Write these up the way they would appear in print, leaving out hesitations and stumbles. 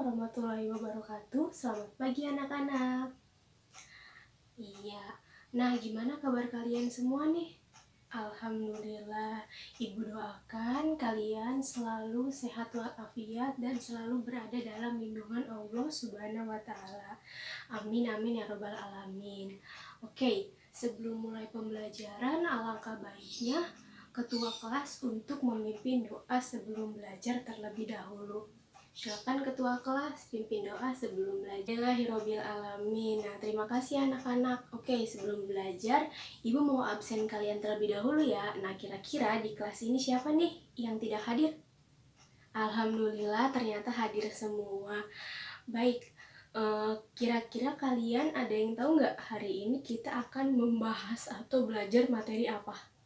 warahmatullahi wabarakatuh. Selamat pagi anak-anak. Iya, nah gimana kabar kalian semua nih? Alhamdulillah, Ibu doakan kalian selalu sehat walafiat dan selalu berada dalam lindungan Allah Subhanahu wa Ta'ala. Amin amin ya robbal alamin. Oke, sebelum mulai pembelajaran, alangkah baiknya ketua kelas untuk memimpin doa sebelum belajar terlebih dahulu. Silakan ketua kelas pimpin doa sebelum belajar. Bismillahirobbil alamin. Nah, terima kasih anak-anak. Oke, sebelum belajar, Ibu mau absen kalian terlebih dahulu ya. Nah, kira-kira di kelas ini siapa nih yang tidak hadir? Alhamdulillah, ternyata hadir semua. Baik, kira-kira kalian ada yang tahu nggak hari ini kita akan membahas atau belajar materi apa?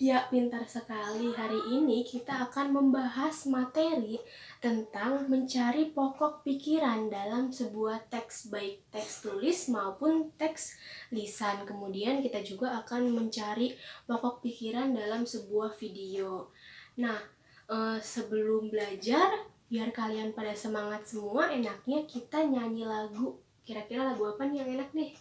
Ya, pintar sekali. Hari ini kita akan membahas materi tentang mencari pokok pikiran dalam sebuah teks, baik teks tulis maupun teks lisan. Kemudian kita juga akan mencari pokok pikiran dalam sebuah video. Nah, sebelum belajar, biar kalian pada semangat semua, enaknya kita nyanyi lagu. Kira-kira lagu apa nih yang enak nih?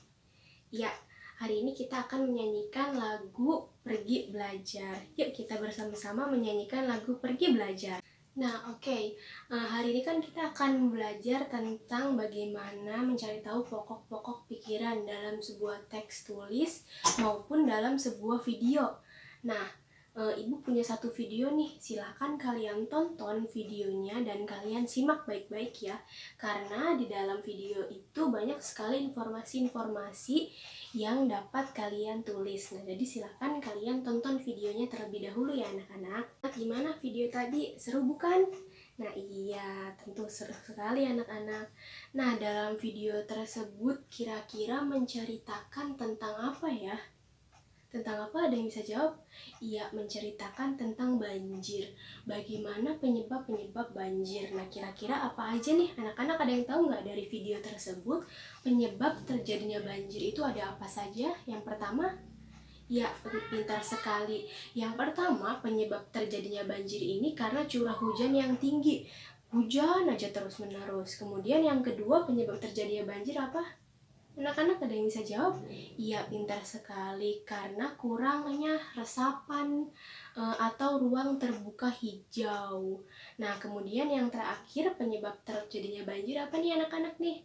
Ya, hari ini kita akan menyanyikan lagu Pergi Belajar. Yuk kita bersama-sama menyanyikan lagu Pergi Belajar. Nah, oke. Hari ini kan kita akan belajar tentang bagaimana mencari tahu pokok-pokok pikiran dalam sebuah teks tulis maupun dalam sebuah video. Nah, Ibu punya satu video nih, silahkan kalian tonton videonya dan kalian simak baik-baik ya. Karena di dalam video itu banyak sekali informasi-informasi yang dapat kalian tulis. Nah, jadi silahkan kalian tonton videonya terlebih dahulu ya anak-anak. Nah, gimana video tadi? Seru bukan? Nah iya, tentu seru sekali anak-anak. Nah, dalam video tersebut kira-kira menceritakan tentang apa ya? Tentang apa, ada yang bisa jawab? Iya, menceritakan tentang banjir. Bagaimana penyebab-penyebab banjir. Nah, kira-kira apa aja nih? Anak-anak ada yang tahu nggak dari video tersebut? Penyebab terjadinya banjir itu ada apa saja? Yang pertama, ya, pintar sekali. Yang pertama, penyebab terjadinya banjir ini karena curah hujan yang tinggi. Hujan aja terus-menerus. Kemudian yang kedua, penyebab terjadinya banjir apa? Anak-anak ada yang bisa jawab? Iya, pintar sekali. Karena kurangnya resapan atau ruang terbuka hijau. Nah, kemudian yang terakhir, penyebab terjadinya banjir apa nih anak-anak nih?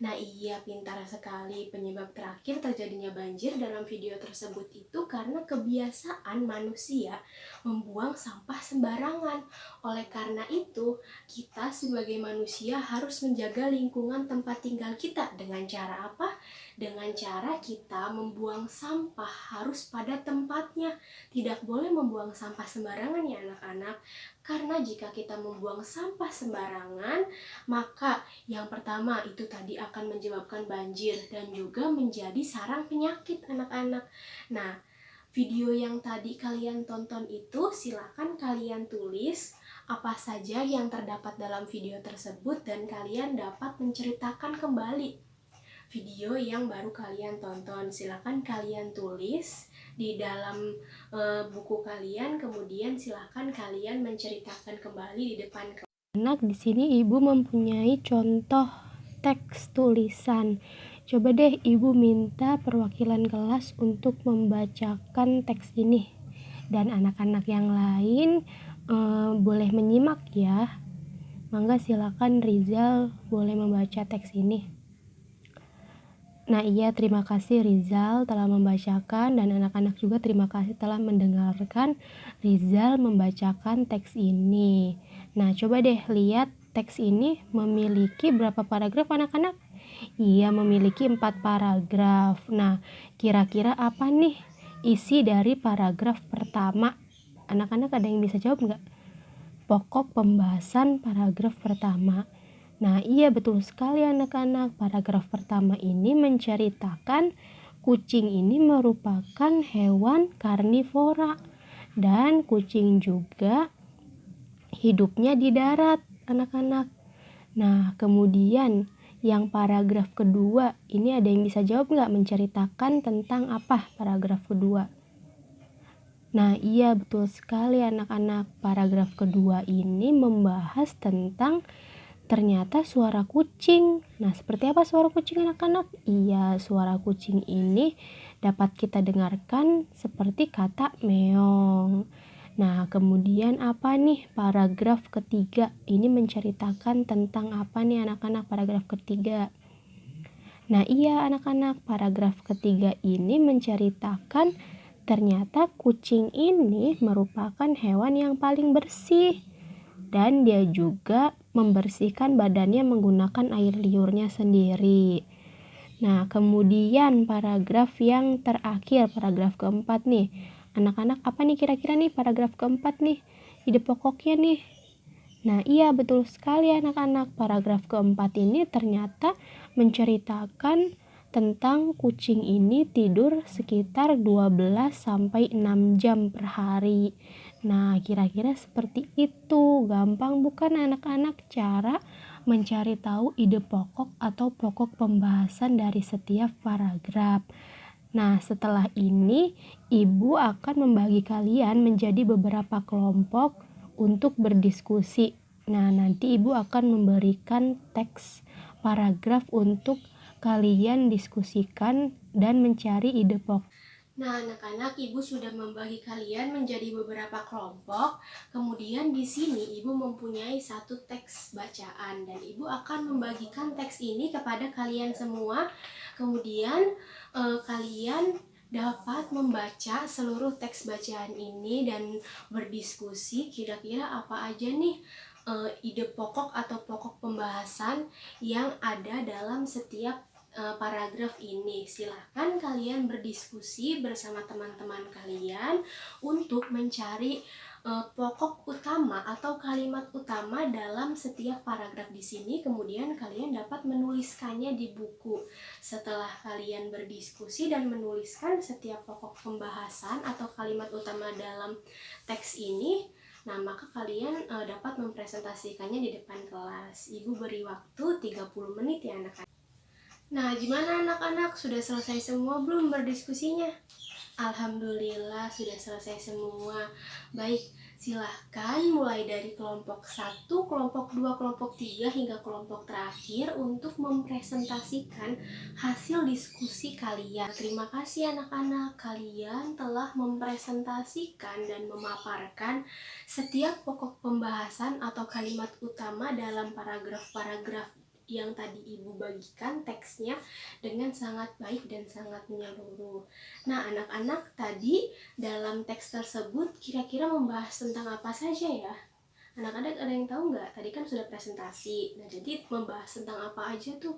Nah iya, pintar sekali. Penyebab terakhir terjadinya banjir dalam video tersebut itu karena kebiasaan manusia membuang sampah sembarangan. Oleh karena itu, kita sebagai manusia harus menjaga lingkungan tempat tinggal kita. Dengan cara apa? Dengan cara kita membuang sampah harus pada tempatnya. Tidak boleh membuang sampah sembarangan ya anak-anak. Karena jika kita membuang sampah sembarangan, maka yang pertama itu tadi akan menyebabkan banjir dan juga menjadi sarang penyakit anak-anak. Nah, video yang tadi kalian tonton itu silahkan kalian tulis apa saja yang terdapat dalam video tersebut dan kalian dapat menceritakan kembali video yang baru kalian tonton. Silahkan kalian tulis di dalam buku kalian, kemudian silahkan kalian menceritakan kembali di depan kelas. Anak, di sini Ibu mempunyai contoh teks tulisan. Coba deh Ibu minta perwakilan kelas untuk membacakan teks ini. Dan anak-anak yang lain boleh menyimak ya. Mangga silakan Rizal boleh membaca teks ini. Nah iya, terima kasih Rizal telah membacakan, dan anak-anak juga terima kasih telah mendengarkan Rizal membacakan teks ini. Nah coba deh lihat teks ini memiliki berapa paragraf anak-anak? Iya, memiliki 4 paragraf. Nah kira-kira apa nih isi dari paragraf pertama? Anak-anak ada yang bisa jawab nggak? Pokok pembahasan paragraf pertama. Nah iya, betul sekali anak-anak. Paragraf pertama ini menceritakan kucing ini merupakan hewan karnivora. Dan kucing juga hidupnya di darat anak-anak. Nah kemudian yang paragraf kedua ini ada yang bisa jawab nggak? Menceritakan tentang apa paragraf kedua? Nah, iya betul sekali anak-anak. Paragraf kedua ini membahas tentang ternyata suara kucing. Nah, seperti apa suara kucing anak-anak? Iya, suara kucing ini dapat kita dengarkan seperti kata meong. Nah, kemudian apa nih paragraf ketiga? Ini menceritakan tentang apa nih anak-anak paragraf ketiga? Nah, iya anak-anak, paragraf ketiga ini menceritakan ternyata kucing ini merupakan hewan yang paling bersih dan dia juga membersihkan badannya menggunakan air liurnya sendiri. Nah, kemudian paragraf yang terakhir, paragraf keempat nih. Anak-anak, apa nih kira-kira nih paragraf keempat nih? Ide pokoknya nih. Nah, iya betul sekali anak-anak. Paragraf keempat ini ternyata menceritakan tentang kucing ini tidur sekitar 12 sampai 6 jam per hari. Nah, kira-kira seperti itu. Gampang bukan anak-anak cara mencari tahu ide pokok atau pokok pembahasan dari setiap paragraf. Nah, setelah ini ibu akan membagi kalian menjadi beberapa kelompok untuk berdiskusi. Nah, nanti ibu akan memberikan teks paragraf untuk kalian diskusikan dan mencari ide pokok. Nah, anak-anak, Ibu sudah membagi kalian menjadi beberapa kelompok. Kemudian di sini Ibu mempunyai satu teks bacaan dan Ibu akan membagikan teks ini kepada kalian semua. Kemudian kalian dapat membaca seluruh teks bacaan ini dan berdiskusi kira-kira apa aja nih ide pokok atau pokok pembahasan yang ada dalam setiap paragraf ini. Silahkan kalian berdiskusi bersama teman-teman kalian untuk mencari pokok utama atau kalimat utama dalam setiap paragraf di sini. Kemudian kalian dapat menuliskannya di buku. Setelah kalian berdiskusi dan menuliskan setiap pokok pembahasan atau kalimat utama dalam teks ini, nah maka kalian dapat mempresentasikannya di depan kelas. Ibu beri waktu 30 menit ya anak-anak. Nah, gimana anak-anak? Sudah selesai semua belum berdiskusinya? Alhamdulillah sudah selesai semua. Baik, silahkan mulai dari kelompok 1, kelompok 2, kelompok 3 hingga kelompok terakhir untuk mempresentasikan hasil diskusi kalian. Terima kasih anak-anak, kalian telah mempresentasikan dan memaparkan setiap pokok pembahasan atau kalimat utama dalam paragraf-paragraf yang tadi Ibu bagikan teksnya dengan sangat baik dan sangat menyeluruh. Nah, anak-anak, tadi dalam teks tersebut kira-kira membahas tentang apa saja ya? Anak-anak ada yang tahu nggak? Tadi kan sudah presentasi. Nah, jadi membahas tentang apa aja tuh?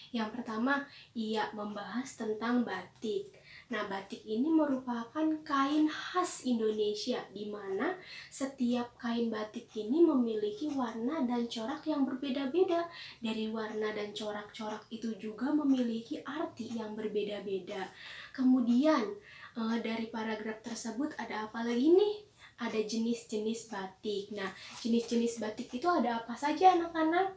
Yang pertama, ia membahas tentang batik. Nah, batik ini merupakan kain khas Indonesia, di mana setiap kain batik ini memiliki warna dan corak yang berbeda-beda. Dari warna dan corak-corak itu juga memiliki arti yang berbeda-beda. Kemudian, dari paragraf tersebut ada apa lagi nih? Ada jenis-jenis batik. Nah, jenis-jenis batik itu ada apa saja anak-anak?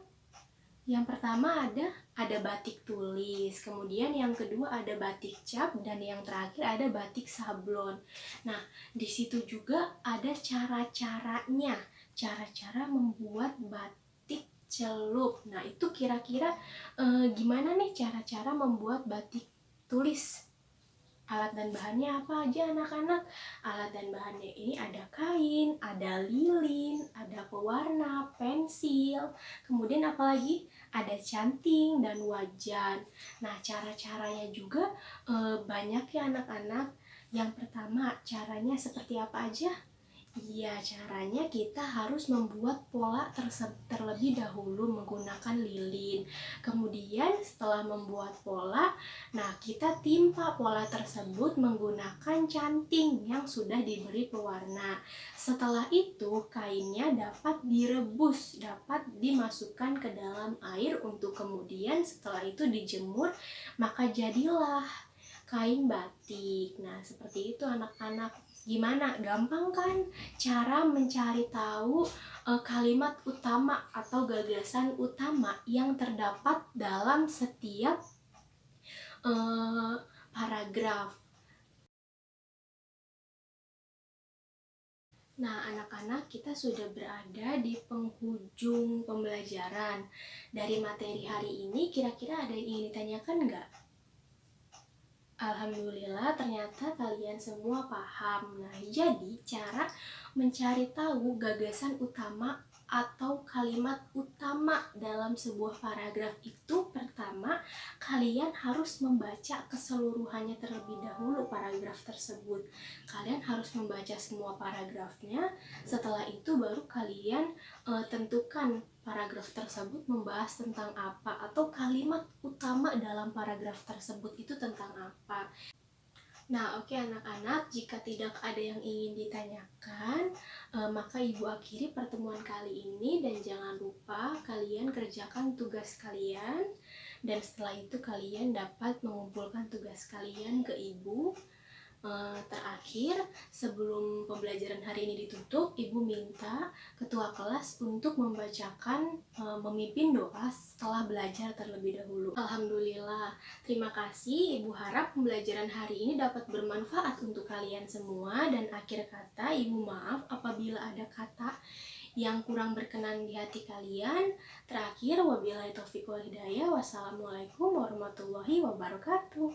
Yang pertama ada batik tulis, kemudian yang kedua ada batik cap, dan yang terakhir ada batik sablon. Nah, di situ juga ada cara-caranya, cara-cara membuat batik celup. Nah, itu kira-kira gimana nih cara-cara membuat batik tulis? Alat dan bahannya apa aja anak-anak? Alat dan bahannya ini ada kain, ada lilin, ada pewarna, pensil, kemudian apalagi ada canting dan wajan. Nah, cara-caranya juga banyak ya anak-anak. Yang pertama, caranya seperti apa aja? Iya, caranya kita harus membuat pola terlebih dahulu menggunakan lilin. Kemudian setelah membuat pola, nah kita timpa pola tersebut menggunakan canting yang sudah diberi pewarna. Setelah itu kainnya dapat direbus, dapat dimasukkan ke dalam air untuk kemudian setelah itu dijemur, maka jadilah kain batik. Nah, seperti itu anak-anak. Gimana? Gampang kan cara mencari tahu kalimat utama atau gagasan utama yang terdapat dalam setiap paragraf. Nah, anak-anak, kita sudah berada di penghujung pembelajaran. Dari materi hari ini, kira-kira ada yang ingin ditanyakan nggak? Alhamdulillah, ternyata kalian semua paham. Nah, jadi cara mencari tahu gagasan utama atau kalimat utama dalam sebuah paragraf itu, pertama, kalian harus membaca keseluruhannya terlebih dahulu paragraf tersebut. Kalian harus membaca semua paragrafnya. Setelah itu baru kalian tentukan paragraf tersebut membahas tentang apa, atau kalimat utama dalam paragraf tersebut itu tentang apa. Nah, oke anak-anak, jika tidak ada yang ingin ditanyakan, maka Ibu akhiri pertemuan kali ini, dan jangan lupa kalian kerjakan tugas kalian, dan setelah itu kalian dapat mengumpulkan tugas kalian ke Ibu. Terakhir, sebelum pembelajaran hari ini ditutup, Ibu minta ketua kelas untuk membacakan memimpin doa setelah belajar terlebih dahulu. Alhamdulillah, terima kasih. Ibu harap pembelajaran hari ini dapat bermanfaat untuk kalian semua, dan akhir kata, Ibu maaf apabila ada kata yang kurang berkenan di hati kalian. Terakhir, wabillahi taufiq wal hidayah. Wassalamualaikum warahmatullahi wabarakatuh.